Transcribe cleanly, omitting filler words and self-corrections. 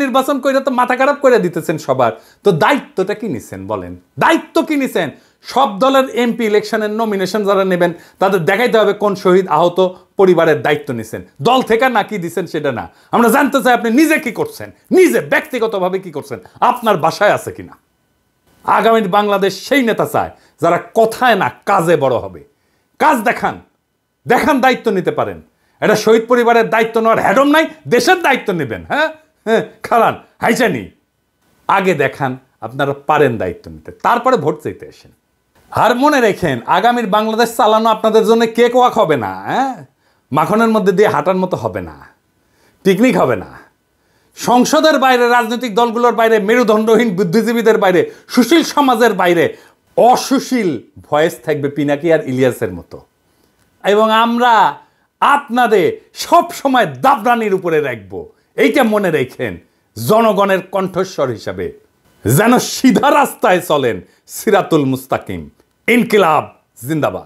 নির্বাচন করে তো মাথা খারাপ করে দিতেছেন সবার। তো দায়িত্বটা কি নিছেন বলেন? দায়িত্ব কি নিছেন? সব দলের এমপি ইলেকশনের নমিনেশন যারা নেবেন তাদের দেখাইতে হবে কোন শহীদ আহত পরিবারের দায়িত্ব নিছেন। দল থেকে না কি দিচ্ছেন সেটা না, আমরা জানতে চাই আপনি নিজে কি করছেন, নিজে ব্যক্তিগতভাবে কি করছেন, আপনার বাসায় আছে কিনা। আগামী বাংলাদেশ সেই নেতা চায় যারা কথায় না কাজে বড় হবে। কাজ দেখান, দায়িত্ব নিতে পারেন। এটা শহীদ পরিবারের দায়িত্ব নেওয়ার হ্যাডম নাই, দেশের দায়িত্ব নেবেন। হ্যাঁ হ্যাঁ, খালান হাইচানি আগে দেখান আপনারা পারেন দায়িত্ব নিতে, তারপরে ভোট চাইতে আসেন। আর মনে রেখেন, আগামীর বাংলাদেশ চালানো আপনাদের জন্য কেক ওয়াক হবে না, হ্যাঁ, মাখনের মধ্যে দিয়ে হাঁটার মতো হবে না, পিকনিক হবে না। সংসদের বাইরে, রাজনৈতিক দলগুলোর বাইরে, মেরুদণ্ডহীন বুদ্ধিজীবীদের বাইরে, সুশীল সমাজের বাইরে অসুশীল ভয়েস থাকবে পিনাকি আর ইলিয়াসের মতো। এবং আমরা আপনাদের সব সময় দাবরানির উপরে রাখবো, এইটা মনে রেখেন। জনগণের কণ্ঠস্বর হিসাবে যেন সিধা রাস্তায় চলেন, সিরাতুল মুস্তাকিম। ইনকিলাব জিন্দাবাদ।